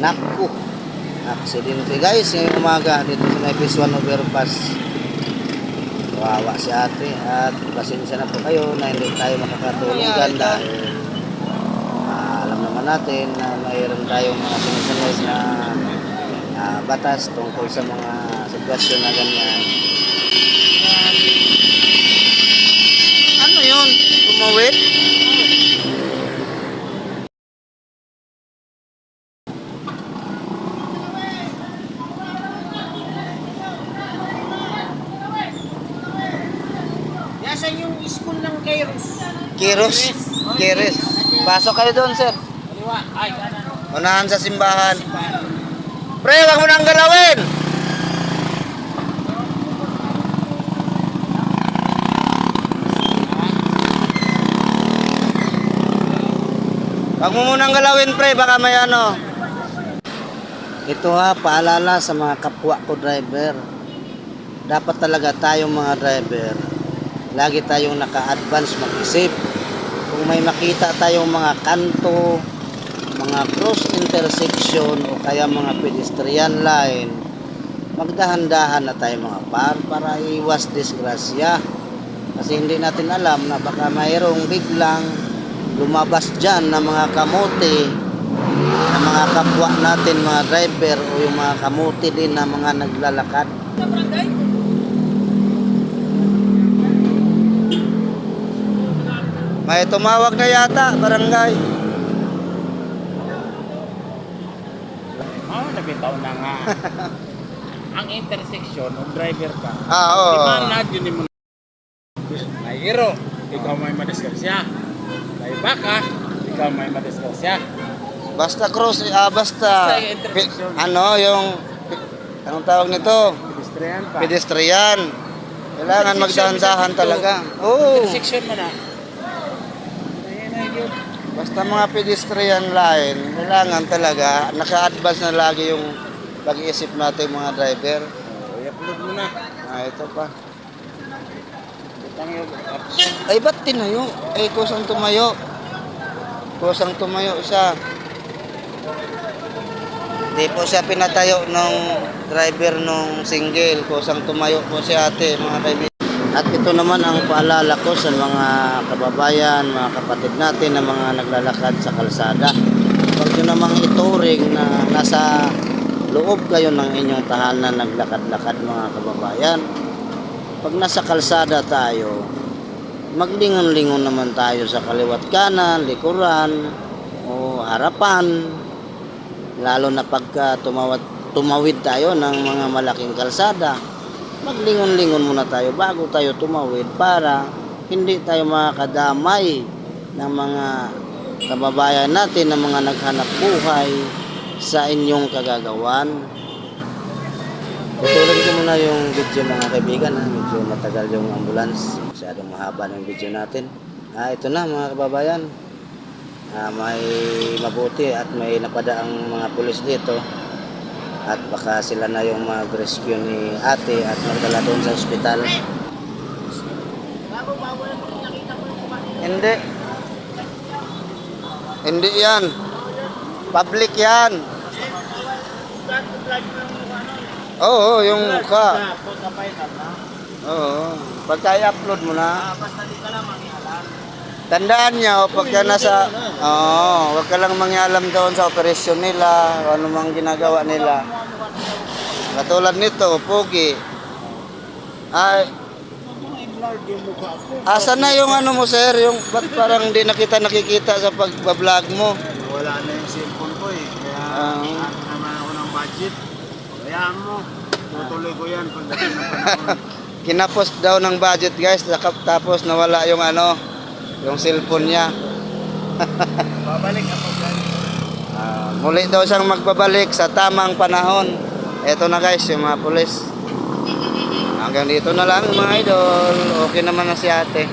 Naku, aksidente guys ngayong umaga dito sa may Phase 1 overpass. Kawawa si ate at pasensya na po kayo na hindi tayo makakatulungan dahil alam naman natin na mayroon tayong mga sinusunod na batas tungkol sa mga sitwasyon na ganyan. Ano yun? Tumawid? Nasaan yung school ng Kairos? Kiris. Pasok kayo doon, sir. Kaliwa. Ay, kanan. Unahan sa simbahan. Pre, wag mo nang galawin! Wag mo munang galawin, pre, baka may ano. Ito ha, paalala sa mga kapwa ko driver. Dapat talaga tayong mga driver, lagi tayong naka-advance mag-isip. Kung may makita tayong mga kanto, mga cross intersection o kaya mga pedestrian line, magdahan-dahan na tayo mga para iwas disgrasya. Kasi hindi natin alam na baka mayroong biglang lumabas dyan na mga kamote, na mga kapwa natin mga driver o yung mga kamote din na mga naglalakad. May tumawag na yata, barangay. Nabitaw na nga. Ang intersection, kung driver ka, Oo. di ba na yun mo na hero, ikaw may madisgrasya. May baka, ikaw may madisgrasya. Basta cross, basta Basta yung intersection. Anong tawag nito? Pedestrian pa. Pedestrian. Kailangan magdahan-dahan talaga. Oo. Intersection mo na. Ayan na yun. Basta mga pedestrian line, kailangan talaga naka-advance na lagi yung pag-iisip natin mga driver. I-upload mo na. Ito pa. Butang yung Ay, ba't tinayo? Kusang tumayo. Kusang tumayo siya. Hindi po siya pinatayo ng driver nung single. Kusang tumayo po si ate, mga driver. At ito naman ang paalala ko sa mga kababayan, mga kapatid natin na mga naglalakad sa kalsada. Huwag nyo namang ituring na nasa loob kayo ng inyong tahanan naglakad-lakad mga kababayan. Pag nasa kalsada tayo, maglingon-lingon naman tayo sa kaliwat kanan, likuran, o harapan. Lalo na pagka tumawid tayo ng mga malaking kalsada, maglingon-lingon muna tayo bago tayo tumawid para hindi tayo makakadamay ng mga kababayan natin na mga naghanap buhay sa inyong kagagawan. Tutuloy ko muna yung video mga kaibigan. Medyo matagal yung ambulance. Masyadong mahaba ng video natin. Ito na mga kababayan. May mabuti at may napadaang mga pulis dito. At baka sila na yung mag-rescue ni ate at magdala doon sa ospital. Hindi. Hindi yan. Public yan. Oo, yung mukha. Oo. Pagka i-upload mo na. basta di ka lang mangialam. Tandaan nyo, pagka nasa... Oo, huwag ka lang mangialam doon sa operasyon nila, o ano mang ginagawa nila. Katulad nito, Pogi. Ay, asa na yung ano mo, sir? Yung ba't parang hindi nakikita sa pagbablog mo? Wala na yung cellphone ko eh. Kaya ano naman ako ng budget. Kayaan mo. Tutuloy ko yan pagdating ng panahon. Kinapost daw ng budget, guys, tapos nawala yung ano, yung cellphone niya. Babalik ako dyan. Muli daw siyang magbabalik sa tamang panahon. Eto na guys, yung mga pulis. Hanggang dito na lang mga idol. Okay naman na si ate.